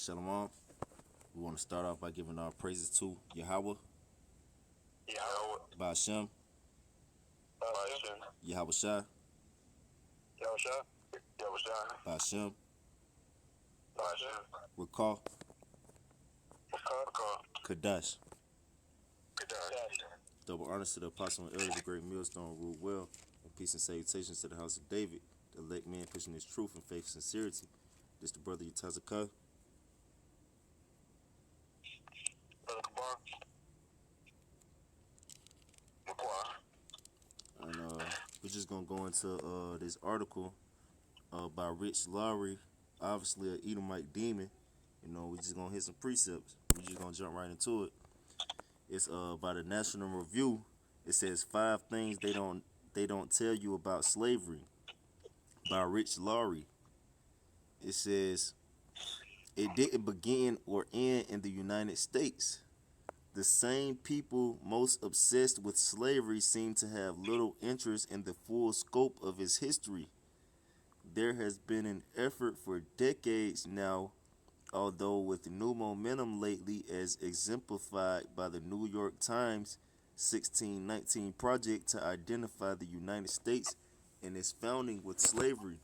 Shalom. We want to start off by giving our praises to Yahweh, Yahweh, Ba'ashem, Ba'ashem, Yahweh Shai, Yahusha, Yahusha, Ba'ashem, Ba'ashem, Rakah, Rakah, Kadash. Kadash. Double honors to the apostle and elders of great millstone rule well, and peace and salutations to the house of David, the elect man pushing his truth and faith and sincerity. This the brother Yatazakah. Brother Kabar, Makwa. And we're just gonna go into this article by Rich Lowry, obviously a Edomite demon. We just gonna hit some precepts. We just gonna jump right into it. It's by the National Review. It says 5 things they don't tell you about slavery by Rich Lowry. It says it didn't begin or end in the United States. The same people most obsessed with slavery seem to have little interest in the full scope of its history. There has been an effort for decades now, although with new momentum lately, as exemplified by the New York Times 1619 project to identify the United States and its founding with slavery.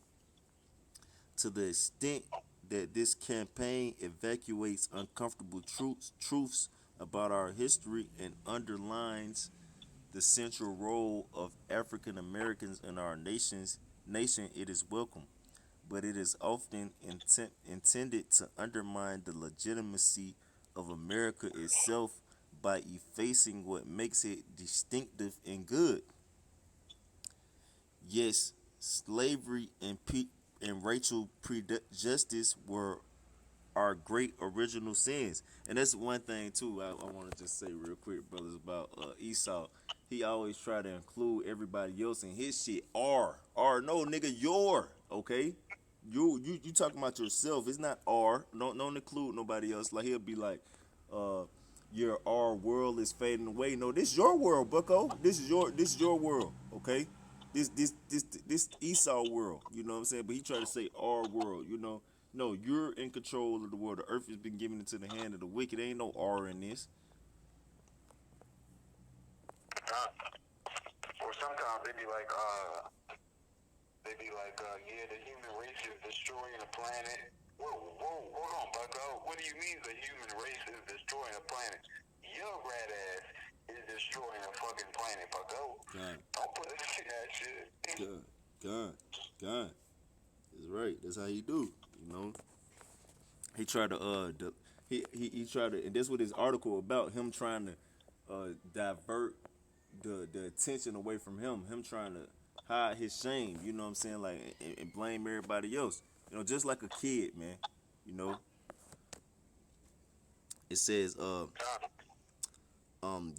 To the extent that this campaign evacuates uncomfortable truths about our history and underlines the central role of African Americans in our nation, it is welcome. But it is often intended to undermine the legitimacy of America itself by effacing what makes it distinctive and good. Yes, slavery and racial prejudice were our great original sins, and that's one thing too. I want to just say real quick, brothers, about Esau. He always try to include everybody else in his shit. No, nigga, your okay. You talking about yourself? It's not R. Don't include nobody else. Like he'll be like, your our world is fading away. No, this your world, Bucko. This is your world. Okay. This Esau world. You know what I'm saying? But he tried to say our world. No, you're in control of the world. The earth has been given into the hand of the wicked. Ain't no R in this. Or sometimes yeah, the human race is destroying the planet. Whoa, hold on, Bucko. What do you mean the human race is destroying the planet? Your rat ass is destroying the fucking planet, Bucko. God, Don't put us in that shit. God. That's right. That's how he do. You know. He tried to he tried to, and that's what his article about, him trying to divert the attention away from him trying to hide his shame, you know what I'm saying, like, and blame everybody else, just like a kid, man. you know it says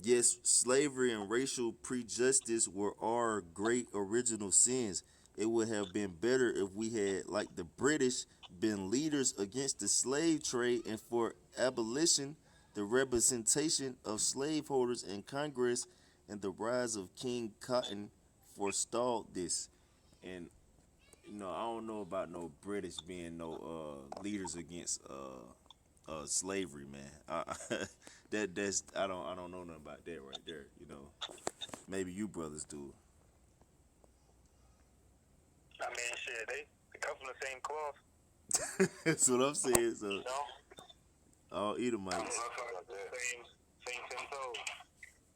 yes, slavery and racial prejudice were our great original sins. It would have been better if we had, like the British, been leaders against the slave trade and for abolition. The representation of slaveholders in Congress and the rise of King Cotton forestalled this. And I don't know about no British being no leaders against slavery, man. That's I don't know nothing about that right there. Maybe you brothers do. I mean, shit, they come from the same cloth, That's what I'm saying. So you know? all Edomites. Same 10 toes.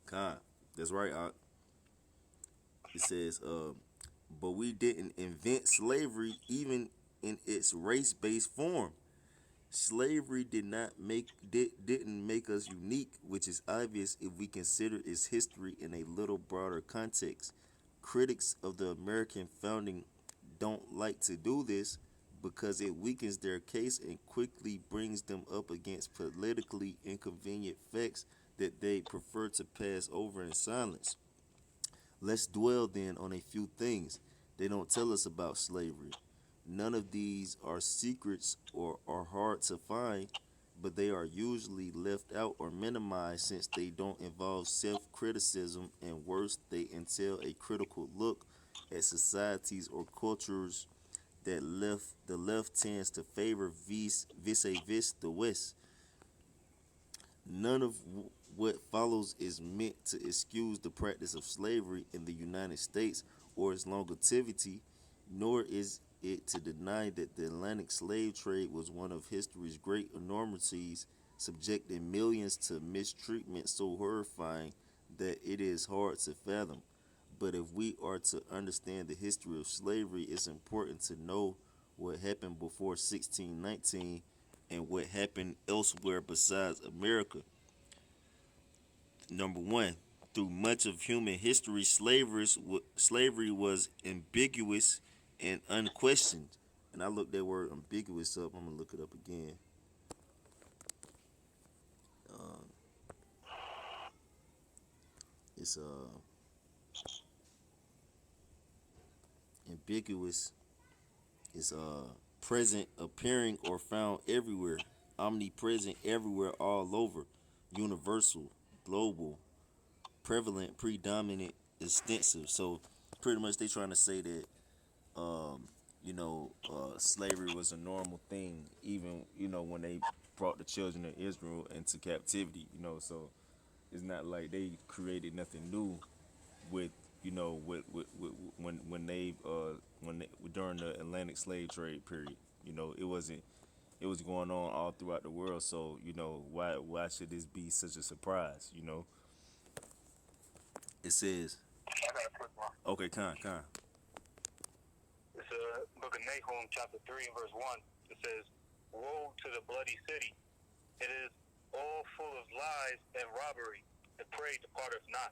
Con. That's right. It says, but we didn't invent slavery even in its race-based form. Slavery didn't make us unique, which is obvious if we consider its history in a little broader context. Critics of the American founding don't like to do this because it weakens their case and quickly brings them up against politically inconvenient facts that they prefer to pass over in silence. Let's dwell then on a few things they don't tell us about slavery. None of these are secrets or are hard to find, but they are usually left out or minimized since they don't involve self criticism, and worse, they entail a critical look at societies or cultures that the left tends to favor vis-a-vis the West. None of what follows is meant to excuse the practice of slavery in the United States or its longevity, nor is it to deny that the Atlantic slave trade was one of history's great enormities, subjecting millions to mistreatment so horrifying that it is hard to fathom. But if we are to understand the history of slavery, it's important to know what happened before 1619 and what happened elsewhere besides America. Number one, through much of human history, slavery was ambiguous and unquestioned. And I looked that word ambiguous up. I'm gonna look it up again. Uh, it's ambiguous. It's present, appearing, or found everywhere, omnipresent, everywhere, all over, universal, global, prevalent, predominant, extensive. So pretty much they trying to say that slavery was a normal thing, even when they brought the children of Israel into captivity. So it's not like they created nothing new with when they, during the Atlantic slave trade period. It wasn't. It was going on all throughout the world. So why should this be such a surprise? It says, I got a quick one. okay, con. It's book of Nahum, chapter 3, verse 1. It says, "Woe to the bloody city. It is all full of lies and robbery. The prey departeth not."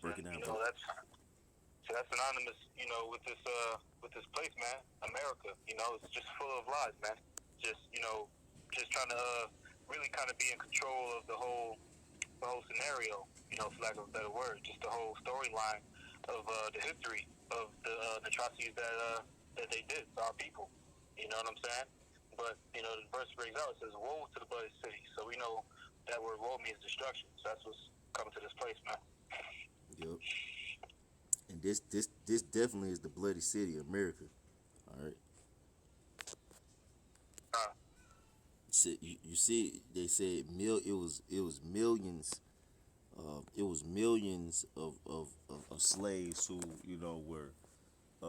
Break it down, You bro. know, that's synonymous, with this place, man. America. It's just full of lies, man. Just trying to really kind of be in control of the whole scenario, for lack of a better word, just the whole storyline of the history of the atrocities that they did to our people. You know what I'm saying? But the verse brings out, it says, "Woe to the bloody city." So we know that word woe means destruction. So that's what's coming to this place, man. Yep. And this definitely is the bloody city, America. All right. You see, they said it was millions. It was millions of slaves who were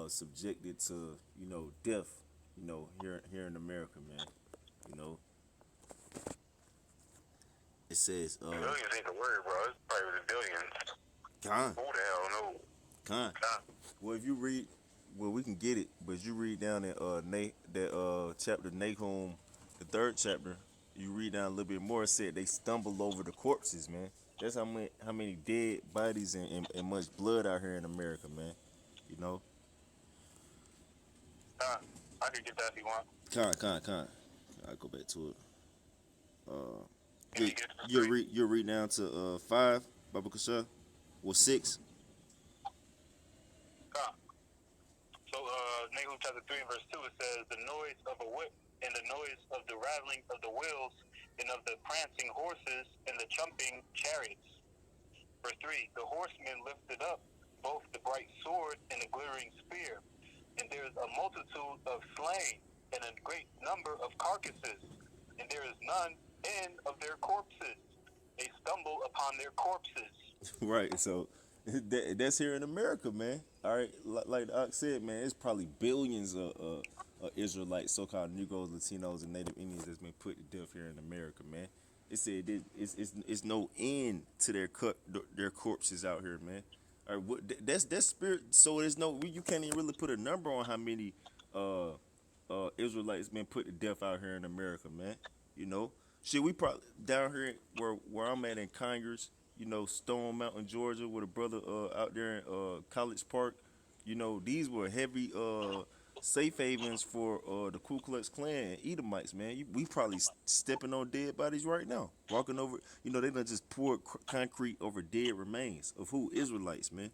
subjected to death. Here in America, man. You know, it says Millions ain't the word, bro. It's probably the billions. con Who the hell knows? con. Well, if you read, well, we can get it, but you read down in chapter Nahum, the third chapter. You read down a little bit more. It said they stumble over the corpses, man. That's how many dead bodies and much blood out here in America, man. You know, I could get that if you want. con. I'll go back to it. Can You you get the you three? read you read down to 5, Baba Kasha, or 6. So, Nahum chapter 3 and verse 2, it says, "The noise of a whip and the noise of the rattling of the wheels and of the prancing horses and the chumping chariots." Verse 3, "The horsemen lifted up both the bright sword and the glittering spear, and there is a multitude of slain and a great number of carcasses, and there is none end of their corpses. They stumble upon their corpses." Right. So that's here in America, man. All right. Like the Ox said, man, it's probably billions of Israelites, so-called Negroes, Latinos, and Native Indians that's been put to death here in America, man. It said it's no end to their corpses out here, man. All right, that's spirit. So there's no you can't even really put a number on how many Israelites been put to death out here in America, man. You know, shit, we probably down here where I'm at in Conyers, Stone Mountain, Georgia, with a brother out there in College Park. These were heavy safe havens for the Ku Klux Klan and Edomites, man. We probably stepping on dead bodies right now, walking over. They done just poured concrete over dead remains of who Israelites, man.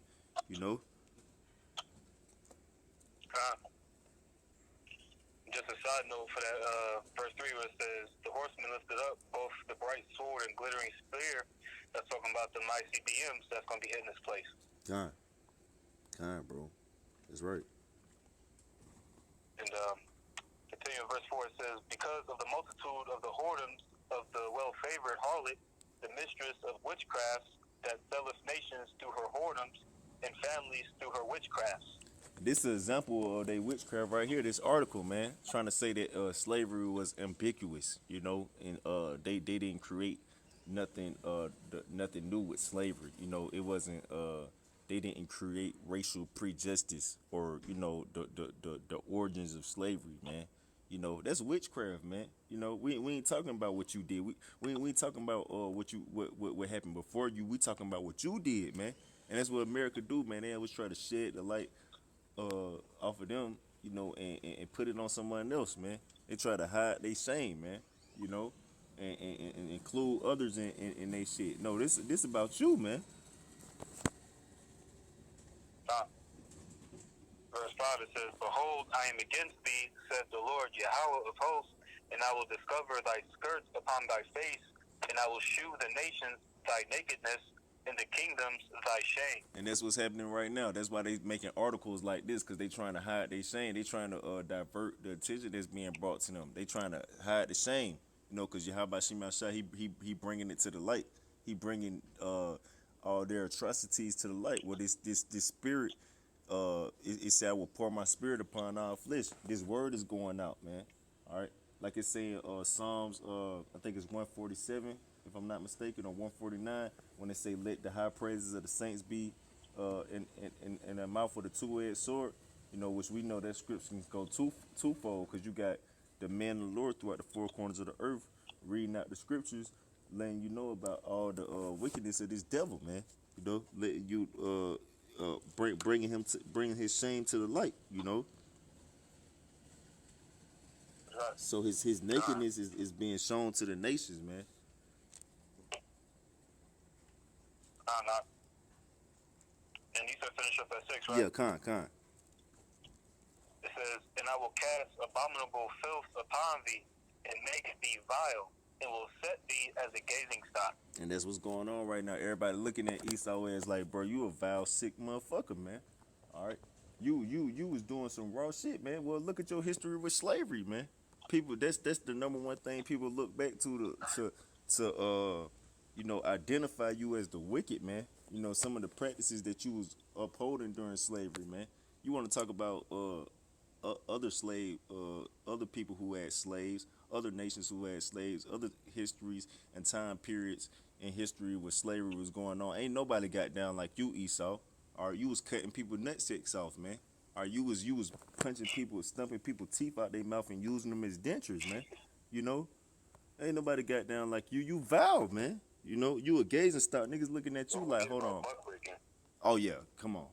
You know, Uh, Just a side note for that, verse 3 where it says, "The horsemen lifted up both the bright sword and glittering spear." That's talking about the ICBMs that's going to be hitting this place. Con, bro, that's right. says, because of the multitude of the whoredoms of the well-favored harlot, the mistress of witchcrafts, that selleth nations through her whoredoms, and families through her witchcrafts. This is an example of they witchcraft right here. This article, man, trying to say that slavery was ambiguous, and they didn't create nothing nothing new with slavery. It wasn't they didn't create racial prejudice or the origins of slavery, man. That's witchcraft, man. We ain't talking about what you did. We ain't talking about what happened before you. We talking about what you did, man. And that's what America do, man. They always try to shed the light off of them, and put it on someone else, man. They try to hide their shame, man, you know, and include others in their shit. No, this about you, man. Verse 5, it says, behold, I am against thee, saith the Lord Yahweh of hosts, and I will discover thy skirts upon thy face, and I will shew the nations thy nakedness, and the kingdoms thy shame. And that's what's happening right now. That's why they making articles like this, because they trying to hide their shame. They trying to divert the attention that's being brought to them. They trying to hide the shame, because Yahweh Shemashah, he bringing it to the light. He bringing all their atrocities to the light. Well, this spirit, it said, I will pour my spirit upon all flesh. This word is going out, man. All right, like it's saying Psalms, I think it's 147, if I'm not mistaken, or 149, when they say, let the high praises of the saints be in the mouth of the two-edged sword, which we know that scripture can go twofold, because you got the man of the Lord throughout the four corners of the earth reading out the scriptures, letting you know about all the wickedness of this devil, man. Letting you bringing his shame to the light, So his nakedness is being shown to the nations, man. Not. And you said finish up at 6, right? Yeah, con. It says, and I will cast abominable filth upon thee, and make thee vile, and will set thee as a gazing stock. And that's what's going on right now. Everybody looking at Esau as like, bro, you a vile, sick motherfucker, man. All right, you was doing some raw shit, man. Well, look at your history with slavery, man. People, that's the number one thing people look back to identify you as the wicked, man. Some of the practices that you was upholding during slavery, man. You want to talk about other people who had slaves, other nations who had slaves, other histories and time periods in history where slavery was going on. Ain't nobody got down like you, Esau. Or you was cutting people nutsacks off, man. Or you was punching people, stumping people's teeth out their mouth and using them as dentures, man. Ain't nobody got down like you. You vowed, man. You a gazing stock. Niggas looking at you like, hold on. Oh yeah, come on,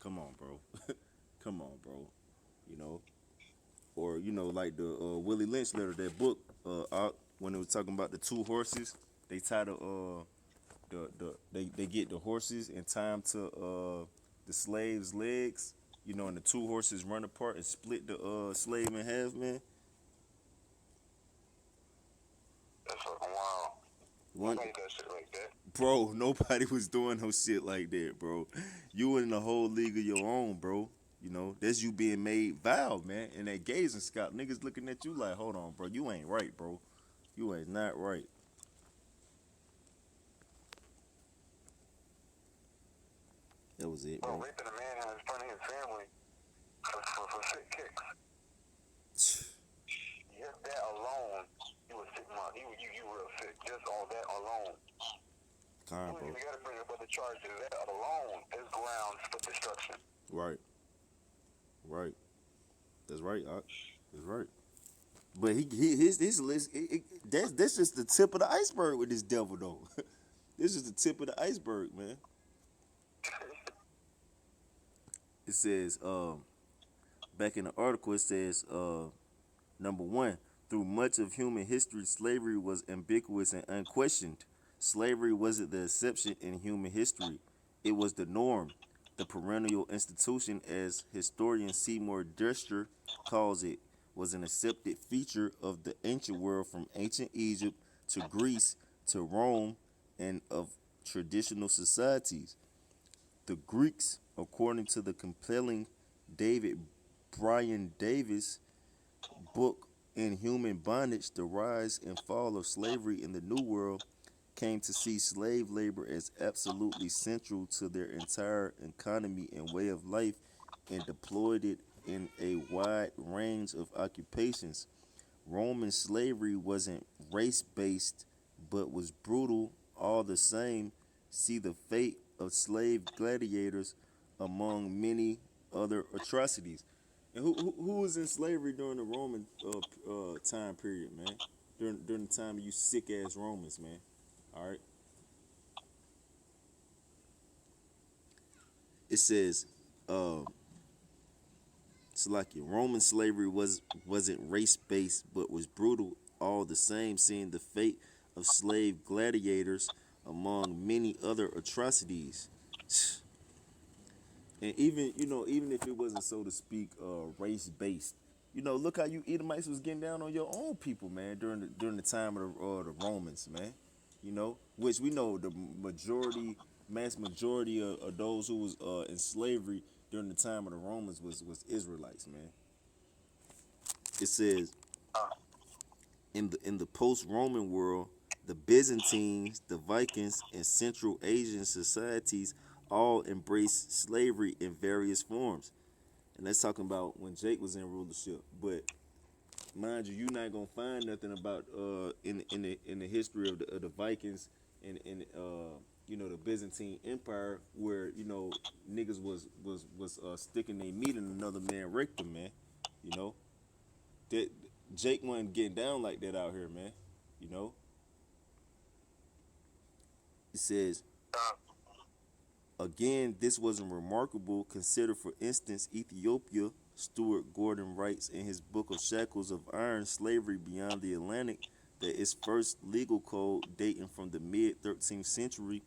bro. Come on, bro. Or like the Willie Lynch letter, that book, when it was talking about the two horses, they tie they get the horses and tie them to the slave's legs, and the two horses run apart and split the slave in half, man. That's fucking wild. One, That shit like that. bro, nobody was doing no shit like that, bro. You in a whole league of your own, bro. That's you being made vile, man. And that gazing scout, niggas looking at you like, hold on, bro, you ain't right, bro. You ain't not right. That was it, bro. Raping a man in front of his family for sick kicks. Just that alone, you were sick, man. You real sick. Just all that alone. Time, bro. You gotta bring up other charges. That alone is grounds for destruction. Right. That's right, that's right. But his list, that's just the tip of the iceberg with this devil, though. This is the tip of the iceberg, man. It says, back in the article, it says, number one, through much of human history, slavery was ambiguous and unquestioned. Slavery wasn't the exception in human history. It was the norm, the perennial institution, as historian Seymour Dester calls it, was an accepted feature of the ancient world from ancient Egypt to Greece to Rome and of traditional societies. The Greeks, according to the compelling David Bryan Davis book in human bondage, the rise and fall of slavery in the New World came to see slave labor as absolutely central to their entire economy and way of life and deployed it in a wide range of occupations. Roman slavery wasn't race based but was brutal all the same. See the fate of slave gladiators among many other atrocities. And who was in slavery during the Roman time period, man? During the time of you sick ass Romans, man. All right. It says, uh, it's like Roman slavery wasn't race based, but was brutal all the same. Seeing the fate of slave gladiators among many other atrocities. And even even if it wasn't, so to speak, race based, look how you Edomites was getting down on your own people, man, during the time of the Romans, man. Which we know the mass majority of those who was in slavery during the time of the Romans was Israelites, man. It says in the post-Roman world, the Byzantines, the Vikings, and Central Asian societies all embraced slavery in various forms. And that's talking about when Jake was in rulership. But mind you, you're not gonna find nothing about in the history of the Vikings and the Byzantine Empire where niggas was sticking their meat in another man's rectum, man. You know that Jake wasn't getting down like that out here, man. You know it says again, this wasn't remarkable. Consider, for instance, Ethiopia. Stuart Gordon writes in his book of Shackles of Iron, Slavery Beyond the Atlantic, that its first legal code, dating from the mid 13th century,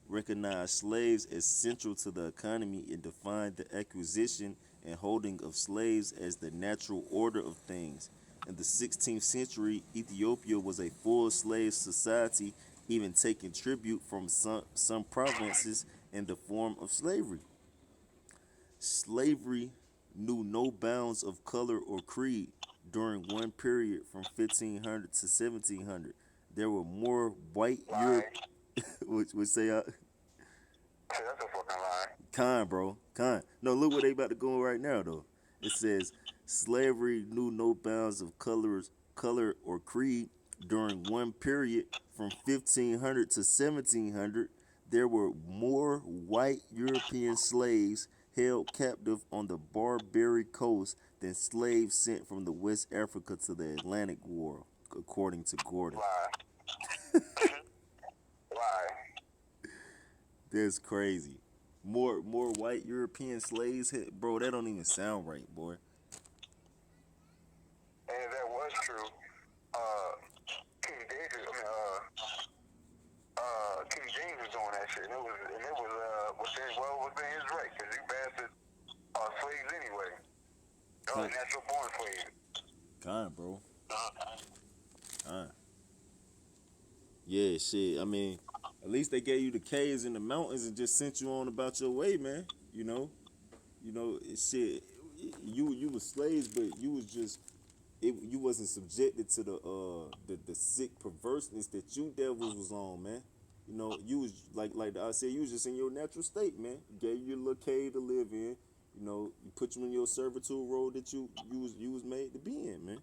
recognized slaves as central to the economy and defined the acquisition and holding of slaves as the natural order of things. In the 16th century, Ethiopia was a full slave society, even taking tribute from some provinces in the form of slavery. Slavery knew no bounds of color or creed. During one period from 1500 to 1700, there were more white Europe. Lie. Which say, That's a fucking lie. bro, No, look what they about to go right now though. It says slavery knew no bounds of color or creed. During one period from 1500 to 1700, there were more white European slaves held captive on the Barbary coast than slaves sent from the West Africa to the Atlantic world, according to Gordon. Lie. Lie. That's crazy. More white European slaves hit, bro. That don't even sound right, boy. And if that was true, King David, King James was doing that shit, and it was within his right, because you bastards are slaves anyway. Y'all are natural born slaves. Bro. Yeah, shit. I mean, at least they gave you the caves in the mountains and just sent you on about your way, man. Shit. You was slaves, but you was just you wasn't subjected to the sick perverseness that you devils was on, man. You was like I said, you was just in your natural state, man. Gave you a little cave to live in. You put you in your servitude role that you was made to be in, man.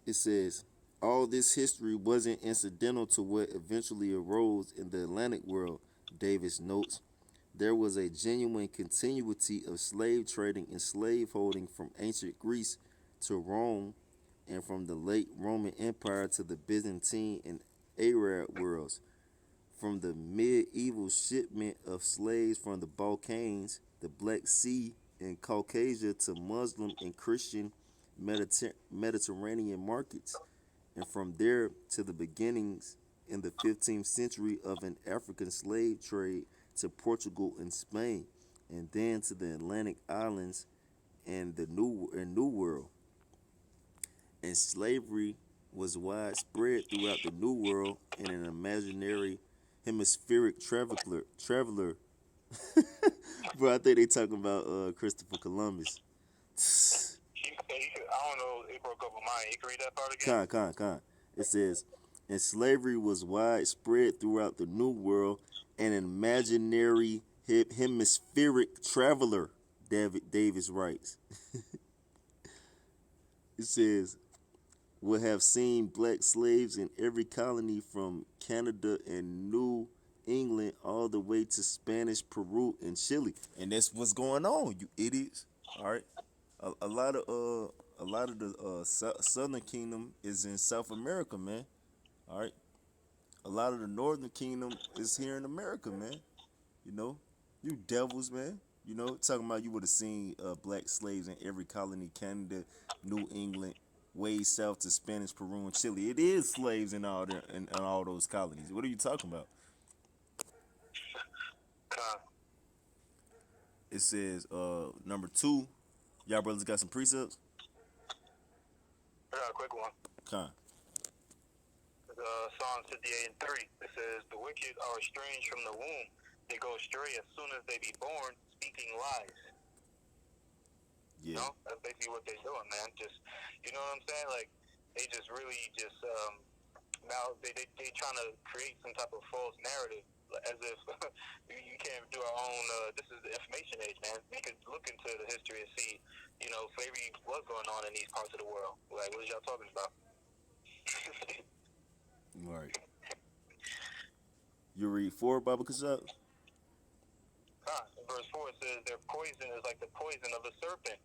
It says all this history wasn't incidental to what eventually arose in the Atlantic world. Davis notes there was a genuine continuity of slave trading and slaveholding from ancient Greece to Rome, and from the late Roman Empire to the Byzantine and Arab worlds. From the medieval shipment of slaves from the Balkans, the Black Sea, and Caucasia to Muslim and Christian Mediterranean markets, and from there to the beginnings in the 15th century of an African slave trade to Portugal and Spain, and then to the Atlantic islands and the New World. And slavery was widespread throughout the New World in an imaginary hemispheric traveler. Bro, I think they talking about Christopher Columbus. I don't know. It broke up on mine. You can read that part again. Con. It says, and slavery was widespread throughout the New World, and an imaginary hemispheric traveler, David Davis writes. It says, would have seen black slaves in every colony from Canada and New England all the way to Spanish Peru and Chile. And that's what's going on, you idiots. All right. A lot of the Southern Kingdom is in South America, man. All right. A lot of the Northern Kingdom is here in America, man. You know, you devils, man. You know, talking about you would have seen black slaves in every colony, Canada, New England, way south to Spanish Peru and Chile. It is slaves in all those colonies. What are you talking about? Con. It says number 2. Y'all brothers got some precepts? I got a quick one. Con. Psalm 58 and 3. It says, the wicked are estranged from the womb. They go astray as soon as they be born, speaking lies. Yeah. You know, that's basically what they're doing, man. Just, you know what I'm saying? Like, they just really just, now they trying to create some type of false narrative as if you can't do our own, this is the information age, man. We could look into the history and see, you know, slavery was going on in these parts of the world. Like, what is y'all talking about? Right. You read 4, Baba Kazak? In verse 4 it says, their poison is like the poison of a serpent.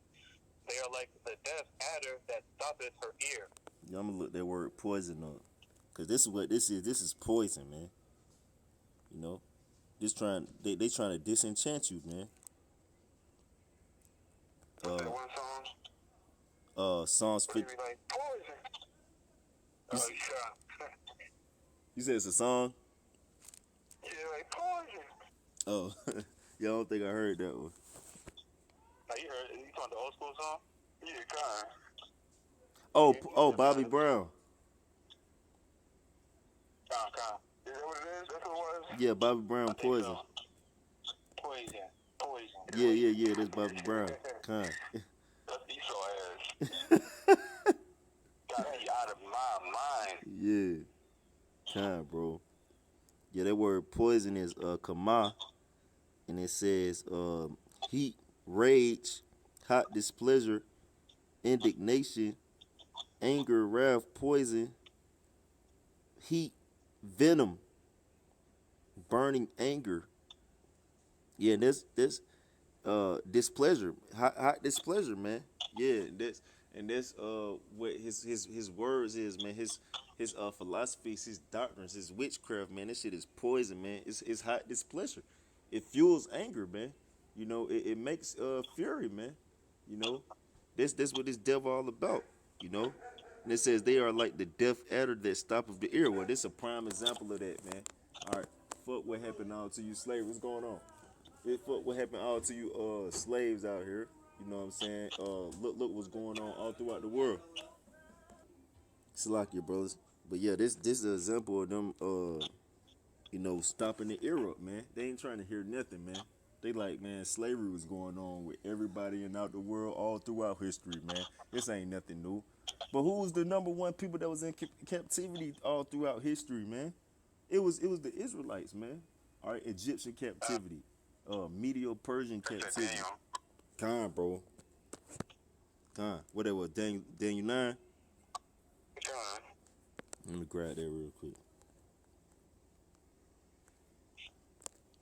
They are like the deaf adder that stoppeth her ear. Yeah, I'm gonna look that word poison up. Cause this is what this is. This is poison, man. You know? They trying to disenchant you, man. What's that one song? Psalms 50. Like poison. Oh, yeah. You said it's a song? Yeah, like poison. Oh, yeah, I don't think I heard that one. Now, you heard, you talking the old school song? Yeah, God. Oh, Bobby Brown. God. Is that what it is? That's what it was? Yeah, Bobby Brown, Poison. So. Poison. Yeah, that's Bobby Brown. Kind. That's Esau ass. Got me out of my mind. Yeah, kind, bro. Yeah, that word poison is kama, and it says heat, rage, hot displeasure, indignation, anger, wrath, poison, heat, venom, burning anger. Yeah, that's displeasure, hot displeasure, man. Yeah, that's what his words is, man. His philosophies, his doctrines, his witchcraft, man. This shit is poison, man. It's hot displeasure. It fuels anger, man. You know, it makes fury, man. You know, that's what this devil all about. You know, and it says they are like the deaf adder that stoppeth the ear. Well, this a prime example of that, man. All right, fuck what happened all to you slaves. What's going on? Fuck what happened all to you slaves out here. You know what I'm saying? Look what's going on all throughout the world. Salakia, brothers. But yeah, this is an example of them you know, stopping the ear up, man. They ain't trying to hear nothing, man. They like, man, slavery was going on with everybody in out the world all throughout history, man. This ain't nothing new. But who was the number one people that was in captivity all throughout history, man? It was the Israelites, man. All right, Egyptian captivity, Medo-Persian captivity. Con, bro. Con. What that was? Daniel 9? Con. Let me grab that real quick.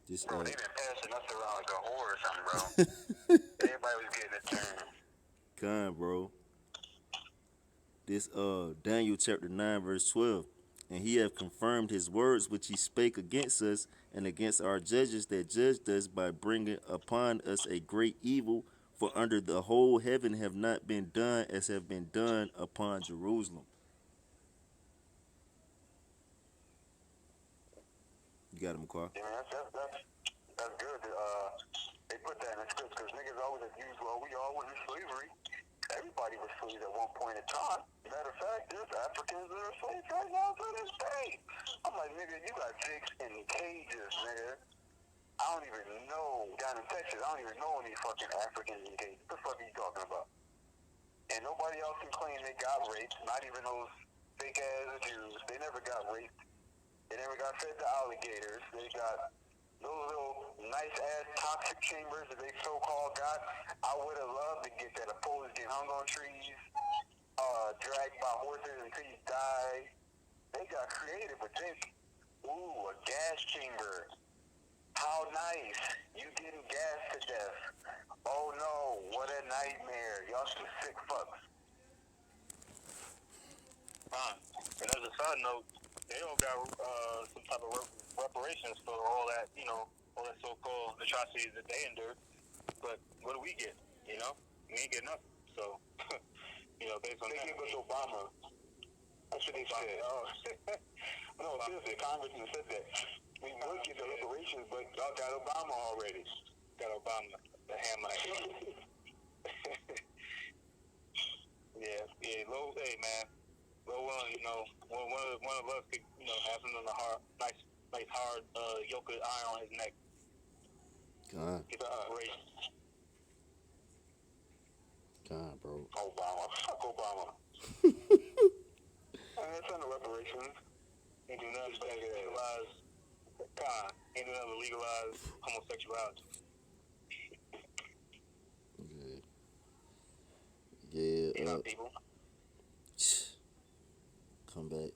This Bro, they been passing us around like a whore or something, bro. Everybody was getting a turn. Con, bro. This Daniel chapter 9 verse 12. And he hath confirmed his words which he spake against us and against our judges that judged us by bringing upon us a great evil, for under the whole heaven have not been done as have been done upon Jerusalem. You got him, McQuarrie? Yeah, that's good. They put that in the scripts because niggas always accuse, well, we all went in slavery. Everybody was slaves at one point in time. Matter of fact, there's Africans that are slaves right now to this day. I'm like, nigga, you got chicks in cages, nigga. I don't even know, down in Texas, I don't even know any fucking Africans in cages. What the fuck are you talking about? and nobody else can claim they got raped. Not even those fake ass Jews. They never got raped. They never got fed to alligators. They got those little nice ass toxic chambers that they so called got. I would have loved to get that opposed to getting hung on trees, dragged by horses until you die. They got creative with this. Ooh, a gas chamber. How nice. You getting gassed to death. Oh no, what a nightmare. Y'all some sick fucks. And as a side note, they don't got some type of reparations for all that, all that so-called atrocities that they endured. But what do we get? We ain't get nothing. So, based on that. They give us Obama. That's what they said. Oh. No, seriously, Congressman said that. We would get the reparations, but y'all got Obama already. Got Obama, the Hamite. Yeah, low, hey, man. Low one of us could, have something hard, nice hard yoke of iron on his neck. God. Get the reparation. God, bro. Obama. Fuck Obama. That's not the reparations. Ain't do nothing but legalize. Ain't do nothing but legalize homosexuality. Yeah. People. Come back.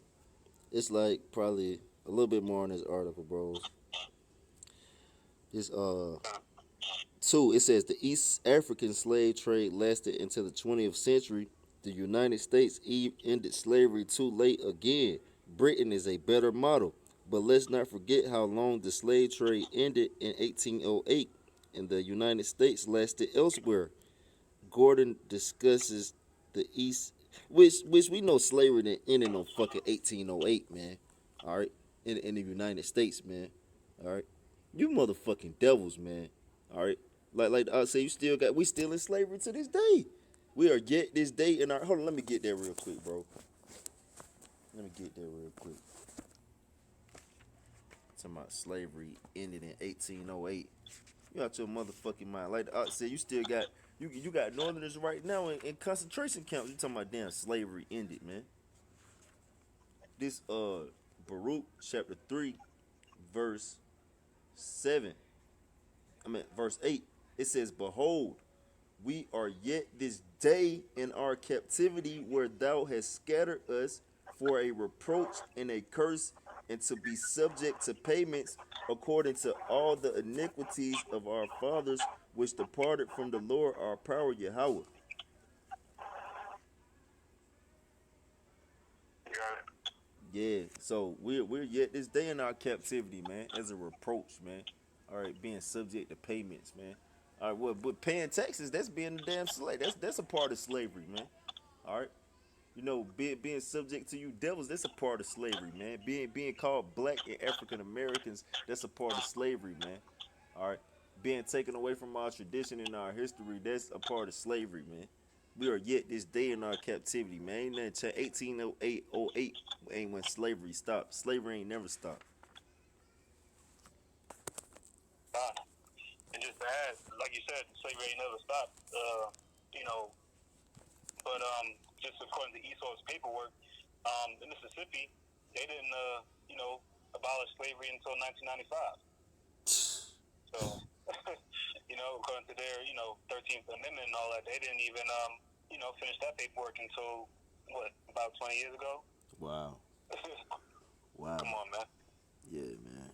It's like probably a little bit more on this article, bros. This two. It says the East African slave trade lasted into the 20th century. The United States ended slavery too late again. Britain is a better model. But let's not forget how long the slave trade ended in 1808 and the United States lasted elsewhere. Gordon discusses the East, which we know slavery didn't end in no fucking 1808, man. All right, in the United States, man. All right, you motherfucking devils, man. All right, like I say, we still in slavery to this day. We are yet this day in our. Hold on, let me get there real quick, bro. Let me get there real quick. Talking about slavery ended in 1808. You out your motherfucking mind. Like I said, you still got you got Northerners right now in concentration camps. You talking about damn slavery ended, man. This Baruch chapter 3, verse 7. Verse 8. It says, "Behold, we are yet this day in our captivity where thou hast scattered us for a reproach and a curse, and to be subject to payments according to all the iniquities of our fathers which departed from the Lord our power Yahweh." Yeah, so we're yet this day in our captivity, man, as a reproach, man. All right, being subject to payments, man. All right, well, but paying taxes, that's being a damn slave. That's a part of slavery, man. All right, being subject to you devils, that's a part of slavery, man. Being called black and African Americans, that's a part of slavery, man. All right, being taken away from our tradition and our history, that's a part of slavery, man. We are yet this day in our captivity, man. Ain't nothing 1808 ain't when slavery stopped. Slavery ain't never stopped. And just to add, like you said, slavery ain't never stopped. You know, but just according to Esau's paperwork, in Mississippi, they didn't, abolish slavery until 1995. So, according to their, 13th Amendment and all that, they didn't even, finish that paperwork until, about 20 years ago? Wow. Wow. Come on, man. Yeah, man.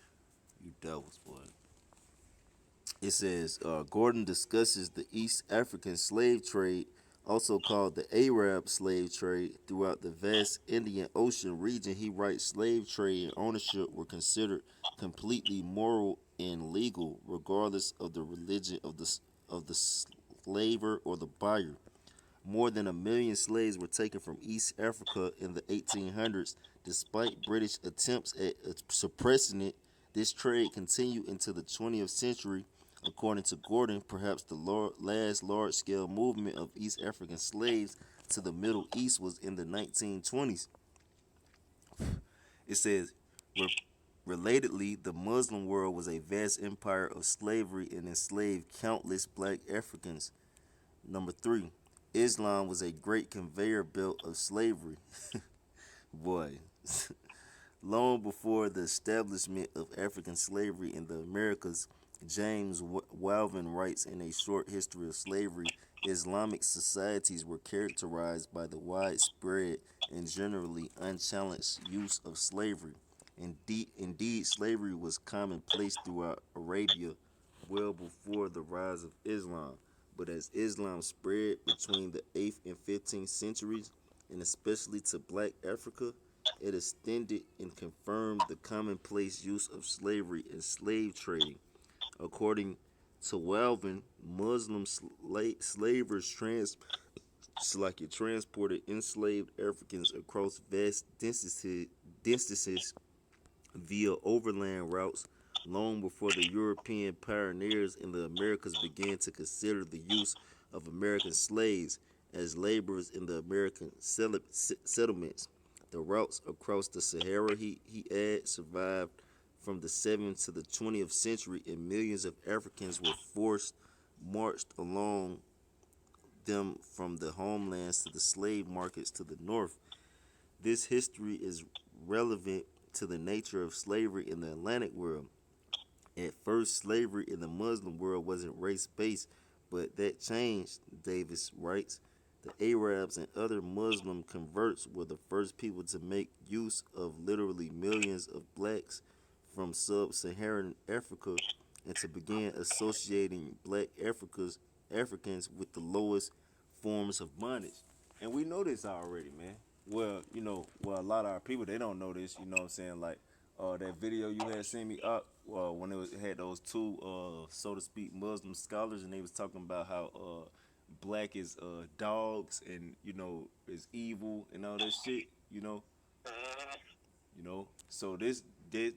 You devils, boy. It says Gordon discusses the East African slave trade, also called the Arab slave trade, throughout the vast Indian Ocean region. He writes slave trade and ownership were considered completely moral and legal, regardless of the religion of the slaver or the buyer. More than 1 million slaves were taken from East Africa in the 1800s. Despite British attempts at suppressing it, this trade continued into the 20th century. According to Gordon, perhaps the last large scale movement of East African slaves to the Middle East was in the 1920s. It says, relatedly, the Muslim world was a vast empire of slavery and enslaved countless black Africans. Number 3, Islam was a great conveyor belt of slavery. Boy, long before the establishment of African slavery in the Americas, James Walvin writes in A Short History of Slavery, Islamic societies were characterized by the widespread and generally unchallenged use of slavery. Indeed, slavery was commonplace throughout Arabia well before the rise of Islam. But as Islam spread between the 8th and 15th centuries, and especially to black Africa, it extended and confirmed the commonplace use of slavery and slave trading. According to Walvin, Muslim slavers transported enslaved Africans across vast distances via overland routes long before the European pioneers in the Americas began to consider the use of American slaves as laborers in the American settlements. The routes across the Sahara, he adds, survived from the 7th to the 20th century, and millions of Africans were forced marched along them from the homelands to the slave markets to the north. This history is relevant to the nature of slavery in the Atlantic world. At first, slavery in the Muslim world wasn't race based, but that changed, Davis writes. The Arabs and other Muslim converts were the first people to make use of literally millions of blacks from sub Saharan Africa and to begin associating black Africans with the lowest forms of bondage. And we know this already, man. Well, a lot of our people they don't know this. You know what I'm saying? Like, that video you had seen me up when it had those two, so to speak, Muslim scholars, and they was talking about how black is dogs and is evil and all that shit. So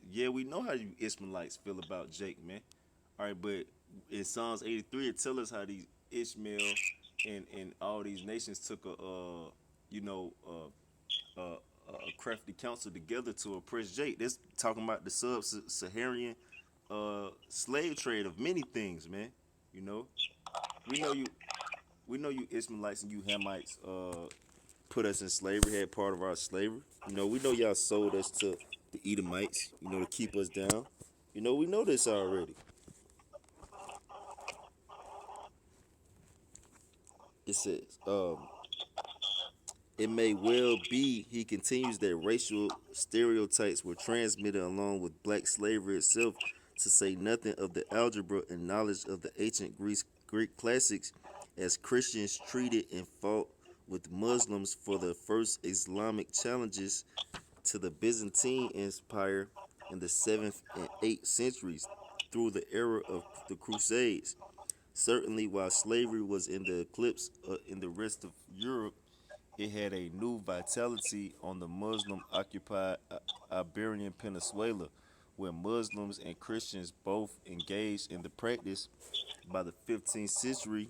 yeah, we know how you Ishmaelites feel about Jake, man. All right, but in Psalms 83, it tells us how these Ishmael and all these nations took you know, a crafty council together to oppress Jake. This talking about the sub-Saharan slave trade of many things, man. You know, we know you, we know you Ishmaelites and you Hamites put us in slavery, had part of our slavery. We know y'all sold us to the Edomites, to keep us down. We know this already. It says, it may well be, he continues, that racial stereotypes were transmitted along with black slavery itself, to say nothing of the algebra and knowledge of the ancient Greek classics, as Christians treated and fought with Muslims for the first Islamic challenges to the Byzantine Empire in the 7th and 8th centuries through the era of the Crusades. Certainly, while slavery was in the eclipse in the rest of Europe, it had a new vitality on the Muslim occupied Iberian Peninsula, where Muslims and Christians both engaged in the practice. By the 15th century,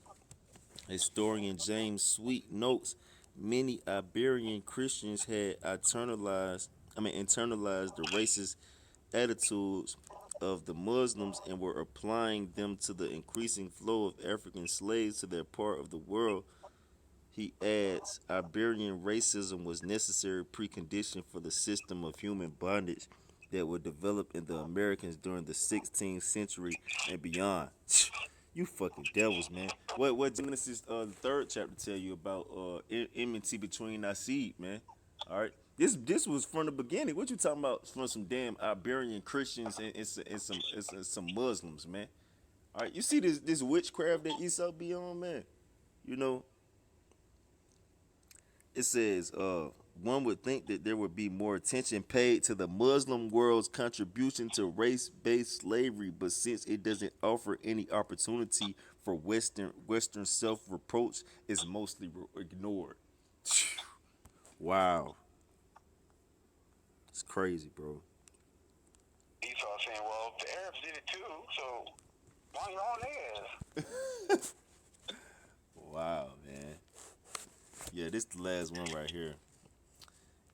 historian James Sweet notes many Iberian Christians had internalized the racist attitudes of the Muslims and were applying them to the increasing flow of African slaves to their part of the world. He adds, Iberian racism was necessary precondition for the system of human bondage that would develop in the Americans during the 16th century and beyond. You fucking devils, man. What Genesis the third chapter tell you about enmity between our seed, man? All right. This was from the beginning. What you talking about from some damn Iberian Christians and some Muslims, man? All right. You see this witchcraft that Esau be on, man? You know, it says, one would think that there would be more attention paid to the Muslim world's contribution to race-based slavery, but since it doesn't offer any opportunity for Western self-reproach, it's mostly ignored. Wow, it's crazy, bro. Esau saying, well, the Arabs did it too, so why you on theirs? Wow, man. Yeah, this is the last one right here.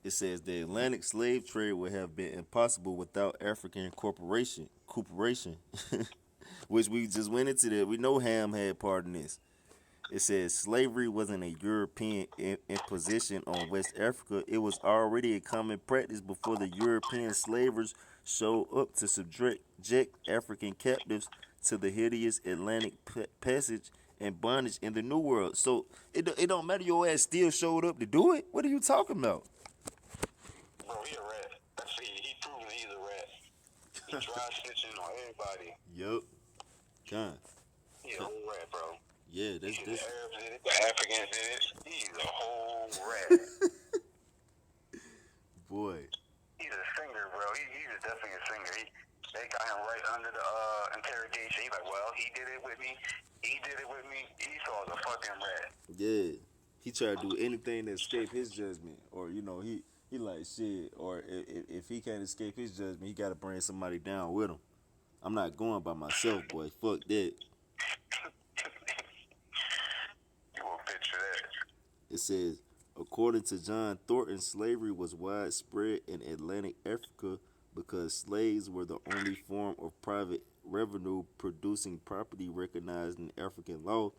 It says the Atlantic slave trade would have been impossible without African cooperation, which we just went into that. We know Ham had part in this. It says slavery wasn't a European imposition on West Africa. It was already a common practice before the European slavers showed up to subject African captives to the hideous Atlantic passage and bondage in the New World. So it don't matter, your ass still showed up to do it. What are you talking about? Bro, he a rat. That's he proven he's a rat. He dry snitching on everybody. Yup. Con. He a whole rat, bro. Yeah, He that's the this. Arabs did it, the Africans did it. He's a whole rat. Boy. He's a singer, bro. He's definitely a singer. They got him right under the interrogation. He's like, well, he did it with me. He did it with me. Esau's a fucking rat. Yeah, he tried to do anything to escape his judgment, or he like shit, or if he can't escape his judgment, he got to bring somebody down with him. I'm not going by myself, boy. Fuck that. You will picture that. It says, according to John Thornton, slavery was widespread in Atlantic Africa because slaves were the only form of private revenue producing property recognized in African law.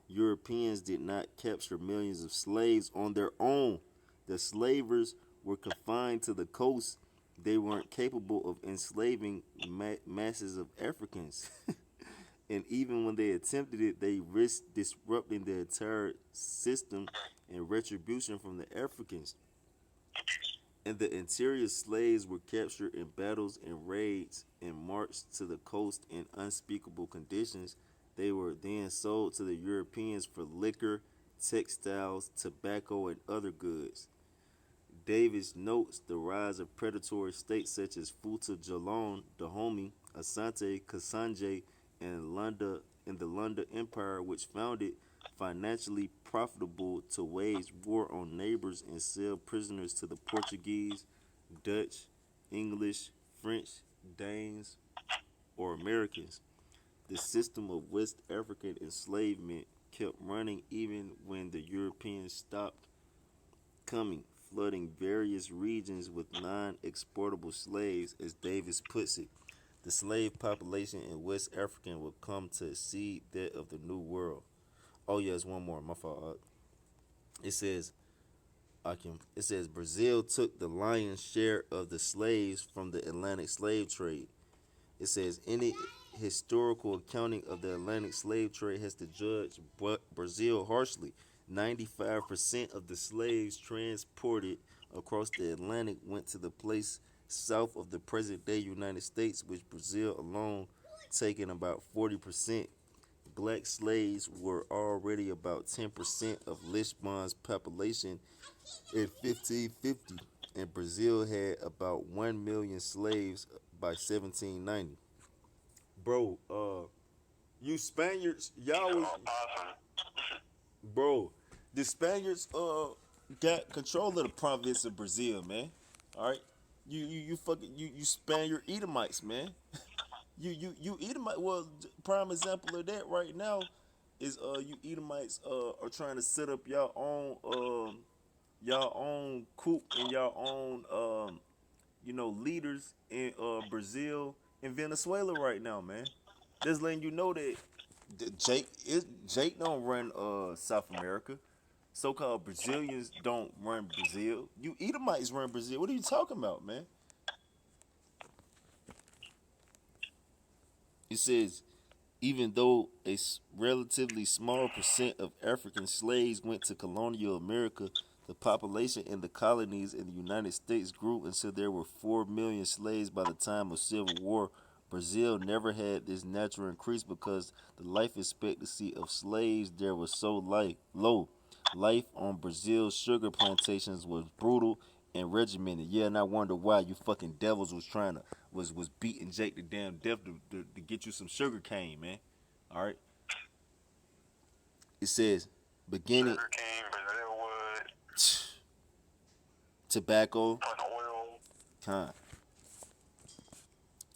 Europeans did not capture millions of slaves on their own. The slavers were confined to the coast. They weren't capable of enslaving masses of Africans. And even when they attempted it, they risked disrupting the entire system and retribution from the Africans. In the interior, slaves were captured in battles and raids and marched to the coast in unspeakable conditions. They were then sold to the Europeans for liquor, textiles, tobacco, and other goods. Davis notes the rise of predatory states such as Futa Jalon, Dahomey, Asante, Kasanje, and Lunda in the Lunda Empire, which found it financially profitable to wage war on neighbors and sell prisoners to the Portuguese, Dutch, English, French, Danes, or Americans. The system of West African enslavement kept running even when the Europeans stopped coming, flooding various regions with non exportable slaves, as Davis puts it. The slave population in West Africa would come to exceed that of the New World. Oh yes, one more. My fault. It says It says Brazil took the lion's share of the slaves from the Atlantic slave trade. It says any historical accounting of the Atlantic slave trade has to judge Brazil harshly. 95% of the slaves transported across the Atlantic went to the place south of the present day United States, which Brazil alone taking about 40%. Black slaves were already about 10% of Lisbon's population in 1550, and Brazil had about 1 million slaves by 1790. Bro, you Spaniards, He's y'all an was, opossum. bro, the Spaniards got control of the province of Brazil, man. All right, you fucking you Spaniard Edomites, man. You Edomite. Well, prime example of that right now is you Edomites are trying to set up y'all own coup and y'all own leaders in Brazil and Venezuela right now, man. Just letting you know that Jake don't run South America. So-called Brazilians don't run Brazil. You Edomites run Brazil. What are you talking about, man? It says even though a relatively small percent of African slaves went to colonial America, the population in the colonies in the United States grew until there were 4 million slaves by the time of Civil War. Brazil never had this natural increase because the life expectancy of slaves there was so low. Life on Brazil's sugar plantations was brutal and regimented. Yeah, and I wonder why you fucking devils was trying to was beating Jake to damn death to get you some sugar cane, man. All right. It says beginning Sugar cane, Brazil wood, tobacco fucking oil. time.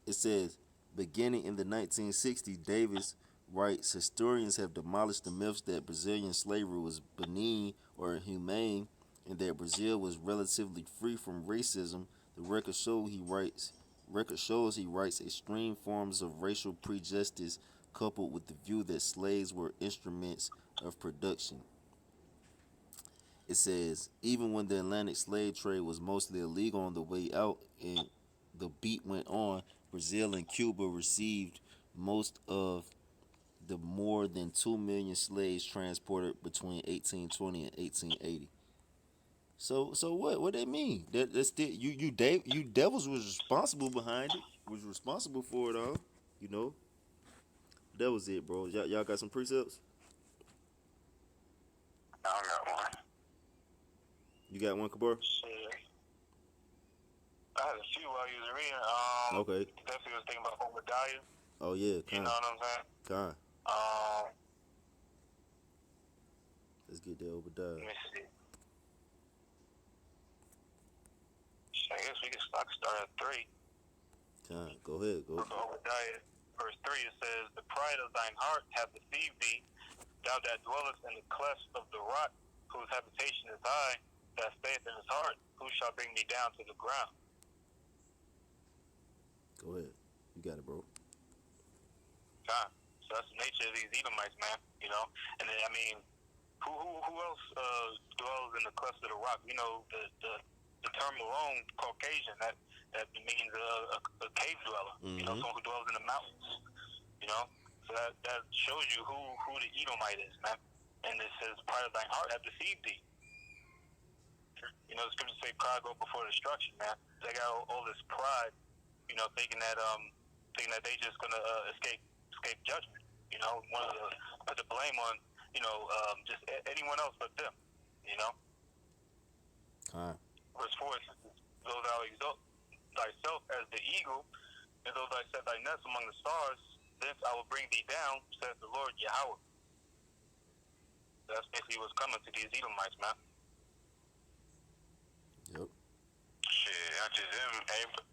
It says beginning in the 1960s, Davis writes historians have demolished the myths that Brazilian slavery was benign or humane and that Brazil was relatively free from racism. The record shows he writes extreme forms of racial prejudice coupled with the view that slaves were instruments of production. It says even when the Atlantic slave trade was mostly illegal on the way out and the beat went on, Brazil and Cuba received most of the more than 2 million slaves transported between 1820 and 1880. So what? What they mean? That's still you devils was responsible behind it. Was responsible for it all. You know that was it, bro. Y'all got some precepts? I don't got one. You got one, Kabar? Shit. I had a few while you was reading. Okay. Definitely was thinking about Obadiah. Oh yeah, You know what I'm saying? Con. Um, Let's get that let Obadiah. me see. I guess we can start at 3. Con. Go ahead. Go. Book of Obadiah, verse 3, it says, "The pride of thine heart hath deceived thee, thou that dwellest in the clefts of the rock, whose habitation is high, that saith in his heart, who shall bring me down to the ground?" Go ahead. You got it, bro. God. So that's the nature of these Edomites, man. You know, and then, I mean, who else dwells in the clefts of the rock? You know, the term alone, Caucasian, that means a cave dweller. You know, someone who dwells in the mountains. You know, so that shows you who the Edomite is, man. And it says, "Pride of thine heart hath deceived thee." You know, the scriptures say pride go before destruction, man. They got all this pride, you know, thinking that they just gonna escape judgment. You know, want to put the blame on, you know, just anyone else but them. You know. Con. Verse 4 says, "Though thou exalt thyself as the eagle, and though thou set thy nest among the stars, thence I will bring thee down, says the Lord Yahweh." That's basically what's coming to these Edomites, man. Yep. Shit, not just them, hey, but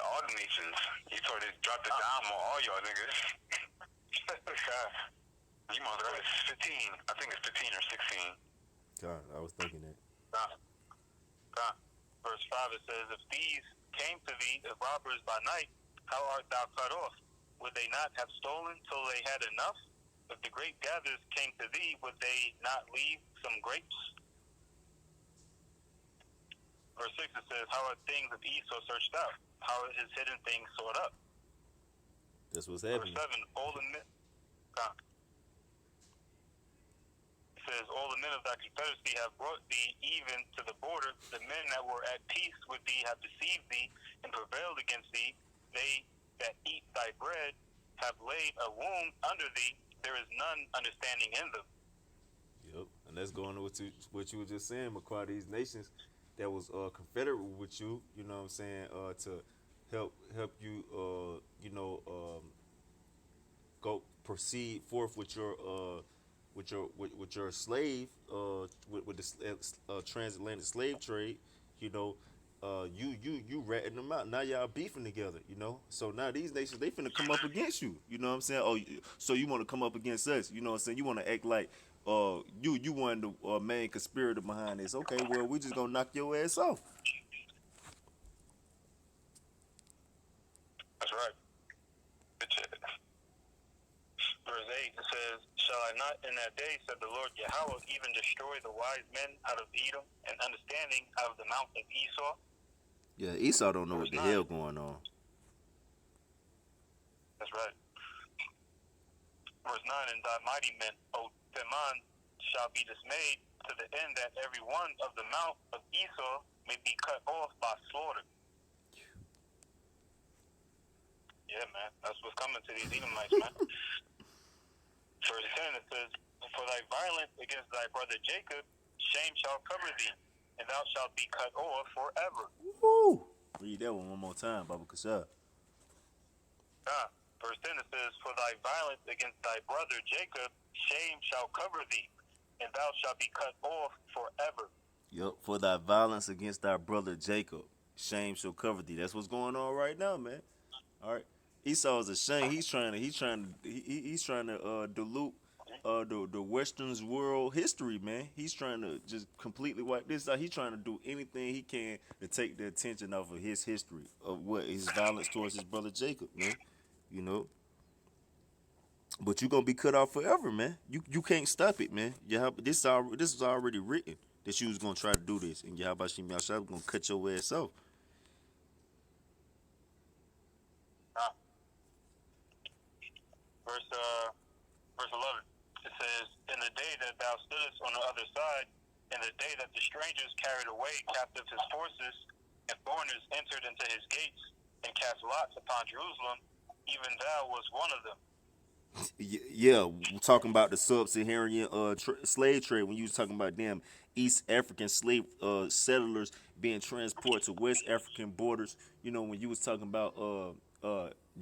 all the nations. You sort of dropped it down on all y'all niggas. You must have 15. I think it's 15 or 16. Con. I was thinking that. Verse 5, it says, "If these came to thee as robbers by night, how art thou cut off? Would they not have stolen till they had enough? If the grape gatherers came to thee, would they not leave some grapes?" Verse 6, it says, "How are things of Esau searched out? How are his hidden things sought up?" That's what's Verse happening. 7, it says, "All the men of thy confederacy have brought thee even to the border. The men that were at peace with thee have deceived thee and prevailed against thee. They that eat thy bread have laid a wound under thee. There is none understanding in them." Yep. And that's going to what you were just saying, McQuad. These nations that was confederate with you. You know what I'm saying? To help you. Go proceed forth with your slave with the transatlantic slave trade. You know, you ratting them out. Now y'all beefing together. You know, so now these nations they finna come up against you. You know what I'm saying? Oh, so you want to come up against us? You know what I'm saying? You want to act like you one the main conspirator behind this? Okay, well we just gonna knock your ass off. That's right. Verse 8, it says, "Shall I not in that day, said the Lord Yahweh, even destroy the wise men out of Edom, and understanding out of the mount of Esau?" Yeah, Esau don't know Verse what the 9, hell going on. that's right. Verse 9, "And thy mighty men, O Teman, shall be dismayed, to the end that every one of the mount of Esau may be cut off by slaughter." Yeah, man, that's what's coming to these Edomites, man. Verse 10, it says, "For thy violence against thy brother Jacob, shame shall cover thee, and thou shalt be cut off forever." Woo! Read that one more time, Baba Kasha. Verse 10, it says, "For thy violence against thy brother Jacob, shame shall cover thee, and thou shalt be cut off forever." Yep, for thy violence against thy brother Jacob, shame shall cover thee. That's what's going on right now, man. All right, Esau's a shame. He's trying to dilute the Western's world history, man. He's trying to just completely wipe this out. He's trying to do anything he can to take the attention off of his history of what his violence towards his brother Jacob, man. You know, But you gonna be cut off forever, man. You can't stop it, man. This is already written that you was gonna try to do this, and Yahweh Shim Yahshua gonna cut your ass off. Uh, verse verse 11. It says, "In the day that thou stoodest on the other side, in the day that the strangers carried away captive his forces, and foreigners entered into his gates, and cast lots upon Jerusalem, even thou was one of them." Yeah, we're talking about the sub-Saharan slave trade when you was talking about damn East African slave settlers being transported to West African borders. You know when you was talking about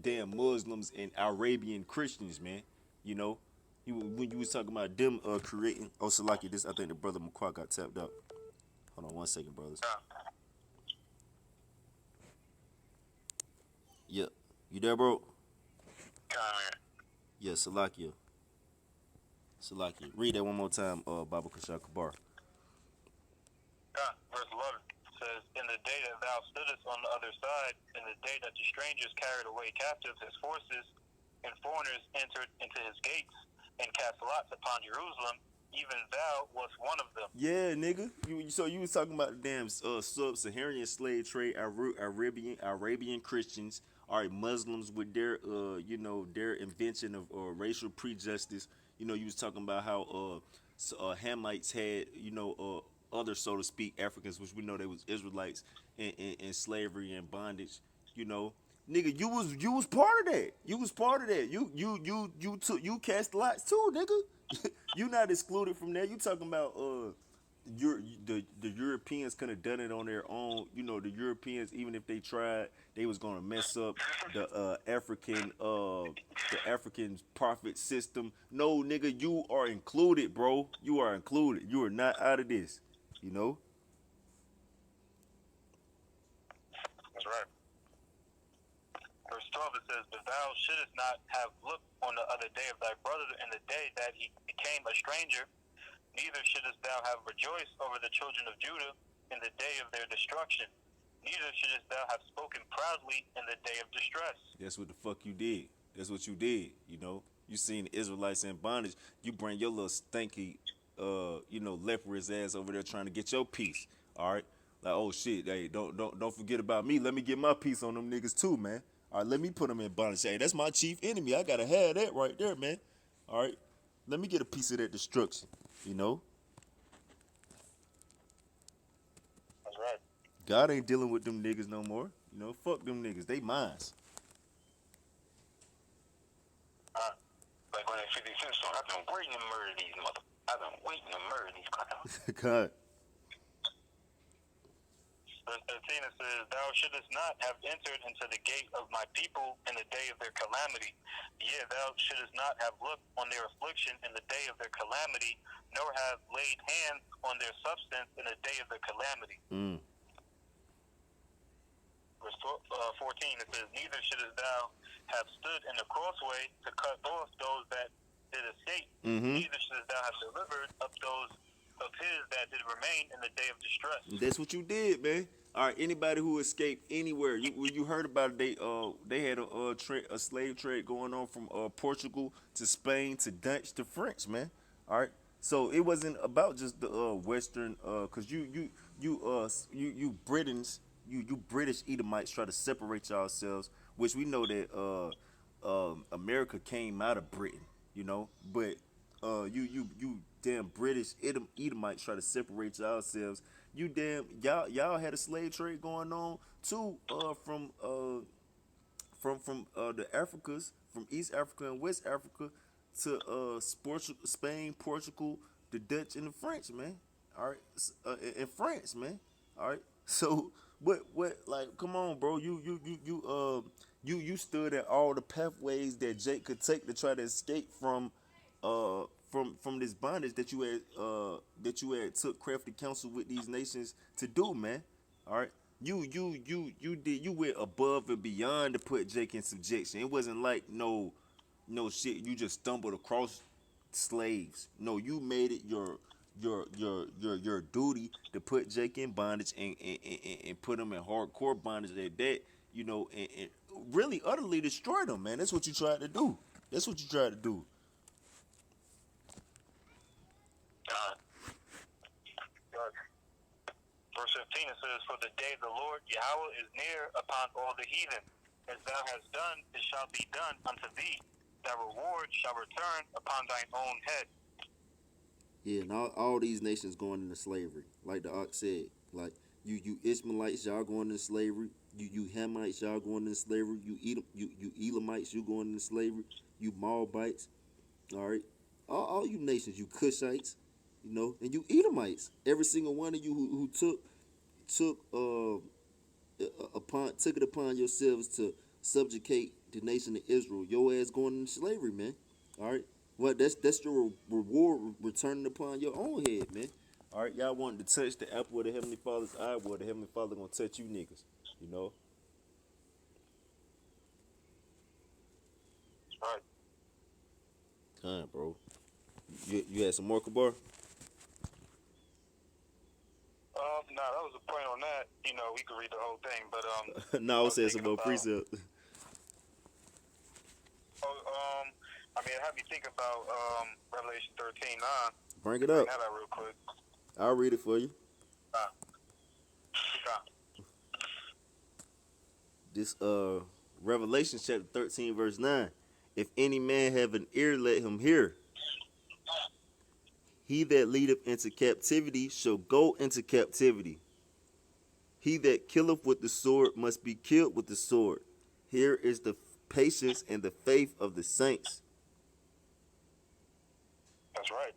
damn Muslims and Arabian Christians, man. You know, when you was talking about them creating. Oh, Salaki, this I think the brother McQuarrie got tapped out. Hold on 1 second, brothers. Yeah, you there, bro? Comment. Yeah, Salakia. Salakia. Read that one more time, Baba Kashak Kabar. Verse 11 says, "In the day that thou stoodest on the other side, in the day that the strangers carried away captive his forces, and foreigners entered into his gates, and cast lots upon Jerusalem, even thou was one of them." Yeah, nigga. So you was talking about the damn sub-Saharan slave trade, Arabian Christians, all right, Muslims with their their invention of racial prejudice. You know, you was talking about how Hamites had other, so to speak, Africans, which we know they was Israelites in slavery and bondage. You know, nigga, you was part of that. You was part of that. You cast lots too, nigga. You not excluded from that. You talking about the Europeans could have done it on their own. You know, the Europeans, even if they tried, they was gonna mess up the African profit system. No, nigga, you are included, bro. You are included. You are not out of this. You know. That's right. Verse 12 it says, "But thou shouldest not have looked on the other day of thy brother in the day that he became a stranger, neither shouldest thou have rejoiced over the children of Judah in the day of their destruction, neither shouldest thou have spoken proudly in the day of distress." That's what the fuck you did. That's what you did. You know, you seen the Israelites in bondage. You bring your little stinky, leprous ass over there trying to get your piece. All right, like oh shit, hey, don't forget about me. Let me get my piece on them niggas too, man. All right, let me put them in bondage. Hey, that's my chief enemy. I gotta have that right there, man. All right, let me get a piece of that destruction. You know, That's right. God ain't dealing with them niggas no more. You know, fuck them niggas. They mines. Uh, like when that 50 Cent song, I've been waiting to murder these mother. I've been waiting to murder these clowns. God. Verse 13 it says, "Thou shouldest not have entered into the gate of my people in the day of their calamity. Yea, thou shouldest not have looked on their affliction in the day of their calamity, nor have laid hands on their substance in the day of their calamity." Mm. Verse 14 it says, "Neither shouldest thou have stood in the crossway to cut off those that did escape, Mm-hmm. neither shouldest thou have delivered up those of his that did remain in the day of distress." That's what you did, man. All right, anybody who escaped anywhere, you heard about it, they had a slave trade going on from Portugal to Spain to Dutch to French, man. All right, so it wasn't about just the Western, cause you Britons, you British Edomites try to separate yourselves, which we know that America came out of Britain, you know, but you damn British Edomites try to separate yourselves. You damn y'all had a slave trade going on too from the Africas, from East Africa and West Africa to Spain, Portugal, the Dutch and the French, man. All right, in France, man. All right. So what like come on, bro. You stood at all the pathways that Jake could take to try to escape from this bondage that you had took crafty counsel with these nations to do, man. All right. You went above and beyond to put Jake in subjection. It wasn't like no shit. You just stumbled across slaves. No, you made it your duty to put Jake in bondage and put him in hardcore bondage at that. You know, and really utterly destroy them, man. That's what you tried to do. That's what you try to do. Uh, uh, Verse 15 it says, "For the day of the Lord Yahweh is near upon all the heathen. As thou hast done, it shall be done unto thee. Thy reward shall return upon thine own head." Yeah, and all these nations going into slavery, like the ox said. Like you Ishmaelites, y'all going into slavery. You Hamites, y'all going into slavery. You Elamites, you going into slavery. You Moabites, all right. All you nations, you Cushites, and you Edomites. Every single one of you who took it upon yourselves to subjugate the nation of Israel. Your ass going into slavery, man. All right. Well, that's your reward returning upon your own head, man. All right, y'all wanted to touch the apple of the Heavenly Father's eye. Well, the Heavenly Father gonna touch you niggas. You know. All right. Time, bro. You had some more, Kabar? No, that was a point on that. We could read the whole thing, but No, I I was was saying some thinking more about. precepts. It had me think about Revelation 13:9. Bring To it bring up. that out real quick. I'll read it for you. Uh, This Revelation chapter 13 verse 9. If any man have an ear, let him hear. He that leadeth into captivity shall go into captivity. He that killeth with the sword must be killed with the sword. Here is the patience and the faith of the saints. That's right.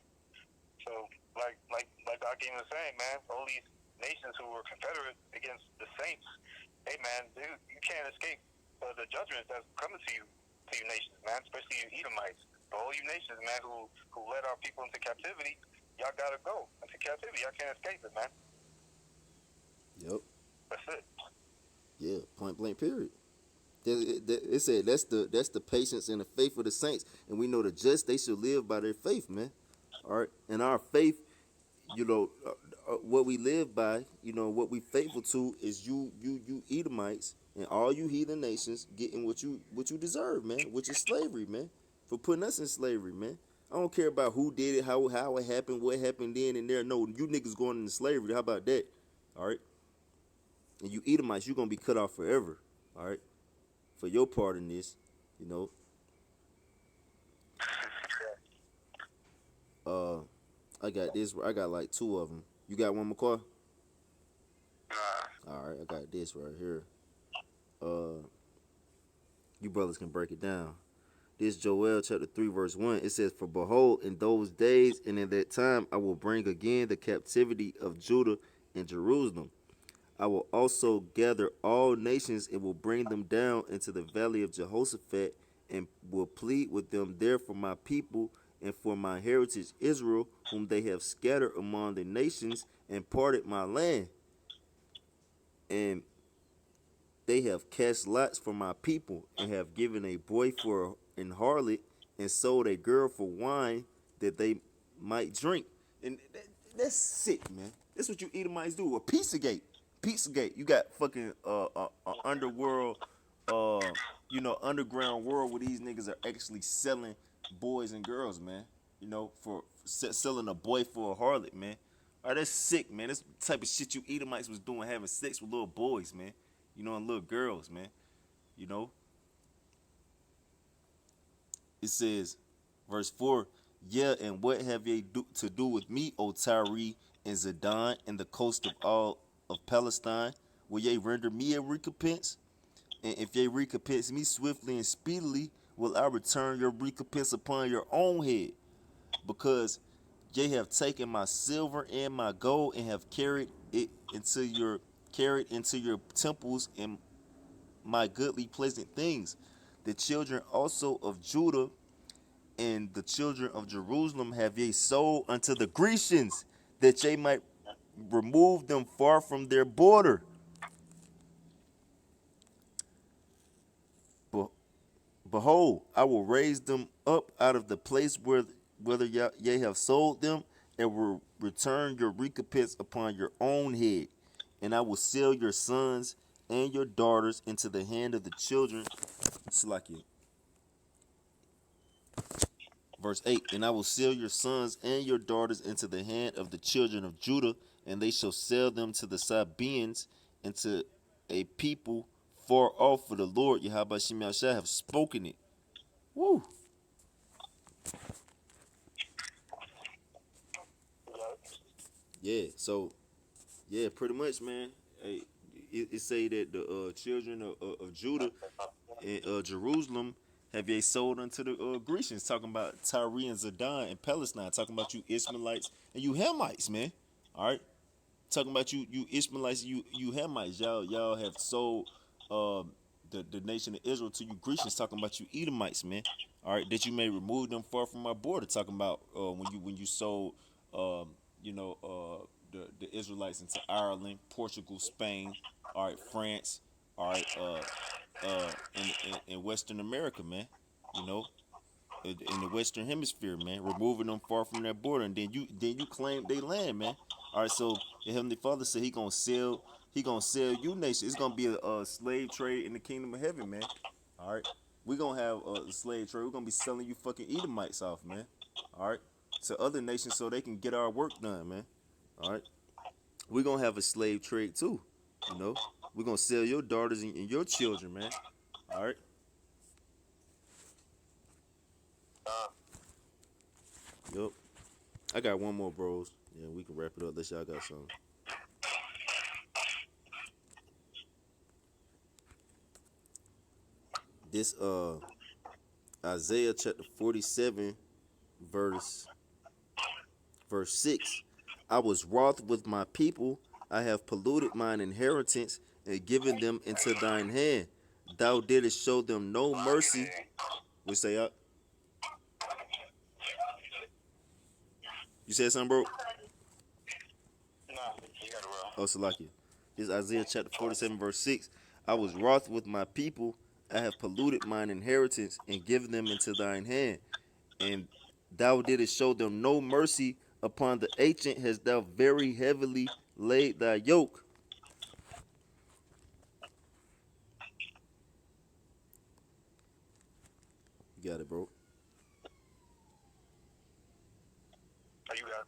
So, like Akeem was saying, man, all these nations who were confederate against the saints, hey, man, dude, you can't escape the judgment that's coming to you nations, man, especially you Edomites. But all you nations, man, who led our people into captivity, y'all gotta go into captivity. Y'all can't escape it, man. Yep. That's it. Yeah. Point blank. Period. It said that's the patience and the faith of the saints, and we know the just they shall live by their faith, man. All right, and our faith, what we live by, what we faithful to is you Edomites and all you heathen nations getting what you deserve, man, which is slavery, man, for putting us in slavery, man. I don't care about who did it, how it happened, what happened then and there. No, you niggas going into slavery. How about that? All right, and you Edomites, you gonna be cut off forever. All right, for your part in this, you know. Uh, I got this. I got like two of them. You got one, McCoy? All right, I got this right here. Uh, you brothers can break it down. This Joel chapter 3 verse 1. It says, "For behold, in those days and in that time I will bring again the captivity of Judah and Jerusalem. I will also gather all nations and will bring them down into the valley of Jehoshaphat and will plead with them there for my people and for my heritage Israel, whom they have scattered among the nations and parted my land. And they have cast lots for my people and have given a boy for an harlot and sold a girl for wine that they might drink." And that's sick, man. That's what you Edomites do. A Pizzagate. Pizzagate. You got fucking underworld, underground world where these niggas are actually selling boys and girls, man. For selling a boy for a harlot, man. All right, that's sick, man. That's the type of shit you Edomites was doing, having sex with little boys, man. And little girls, man. You know, it says, verse 4, "Yeah, and what have ye to do with me, O Tyre and Zidon, and the coast of all of Palestine? Will ye render me a recompense? And if ye recompense me swiftly and speedily, will I return your recompense upon your own head? Because ye have taken my silver and my gold and have carried into your temples and my goodly pleasant things. The children also of Judah and the children of Jerusalem have ye sold unto the Grecians, that ye might remove them far from their border. Behold, I will raise them up out of the place whether ye have sold them, and will return your recompense upon your own head. And I will sell your sons and your daughters into the hand of the children." Slack Verse 8, and I will sell your sons and your daughters into the hand of the children of Judah, and they shall sell them to the Sabaeans and to a people far off, for the Lord Yahweh Shem Yahshua have spoken it. Woo. Yeah, so, yeah, pretty much, man. Hey, it say that the children of Judah and Jerusalem have ye sold unto the Grecians, talking about Tyre and Zidon and Palestine, talking about you Ishmaelites and you Hamites, man. All right, talking about you Ishmaelites, you Hamites, y'all have sold the nation of Israel to you Grecians, talking about you Edomites, man. All right, that you may remove them far from my border, talking about when you sold um, the Israelites into Ireland, Portugal, Spain, all right, France, all right, in Western America, man. You know, in the Western Hemisphere, man, removing them far from their border, and then you claim they land, man. All right, so the Heavenly Father said he gonna sell you nations. It's gonna be a slave trade in the kingdom of heaven, man. All right, we gonna have a slave trade. We're gonna be selling you fucking Edomites off, man. All right, to other nations so they can get our work done, man. All right, we're gonna have a slave trade too. You know, we're gonna sell your daughters and your children, man. All right. Yep. I got one more, bros. Yeah, we can wrap it up. Unless y'all got something. This Isaiah chapter 47, verse 6. I was wroth with my people. I have polluted mine inheritance and given them into thine hand. Thou didst show them no mercy. We say, you said something, bro? Nah, you got it, bro. Oh, Salakia. This Isaiah chapter 47, verse 6. I was wroth with my people. I have polluted mine inheritance and given them into thine hand. And thou didst show them no mercy. Upon the ancient hast thou very heavily laid thy yoke. You got it, bro. Oh, you got it.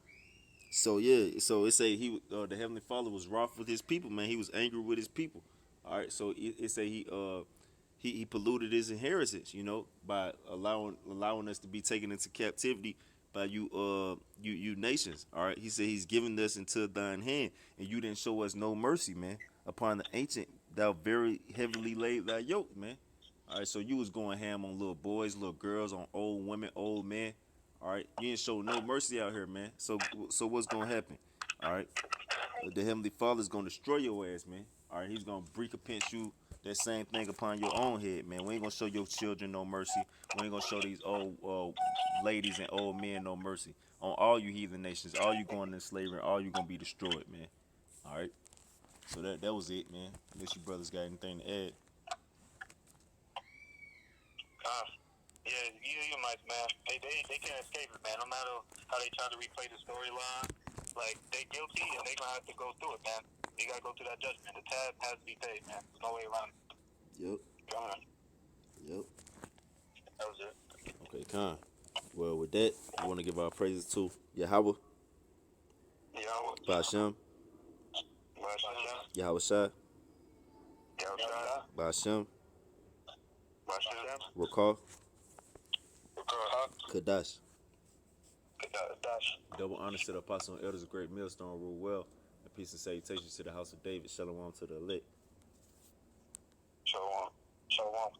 So yeah, so it say the Heavenly Father was wroth with his people, man. He was angry with his people. All right, so it say he polluted his inheritance, by allowing us to be taken into captivity by you nations. All right, he said he's given us into thine hand, and you didn't show us no mercy, man. Upon the ancient, thou very heavily laid thy yoke, man. All right, so you was going ham on little boys, little girls, on old women, old men. All right, you didn't show no mercy out here, man. So what's gonna happen? All right, the Heavenly Father's gonna destroy your ass, man. All right, he's gonna recompense you that same thing upon your own head, man. We ain't gonna show your children no mercy. We ain't gonna show these old ladies and old men no mercy. On all you heathen nations, all you going into slavery, all you gonna be destroyed, man. All right. So that was it, man. Unless you brothers got anything to add. Yeah, you might, man. They can't escape it, man. No matter how they try to replay the storyline, like they guilty and they gonna have to go through it, man. You gotta go through that judgment. The tab has to be paid, man. There's no way around it. Yep. Come on. Yep. That was it. Okay, Khan. Well, with that, we want to give our praises to Yahweh, Yo, Ba'ashem, Yahweh Shai, Ba'ashem, Rakah, Kadash. Double honors to the apostle and elders of Great Millstone, rule well, and peace and salutations to the house of David. Shalom to the elect. Shalom. Shalom.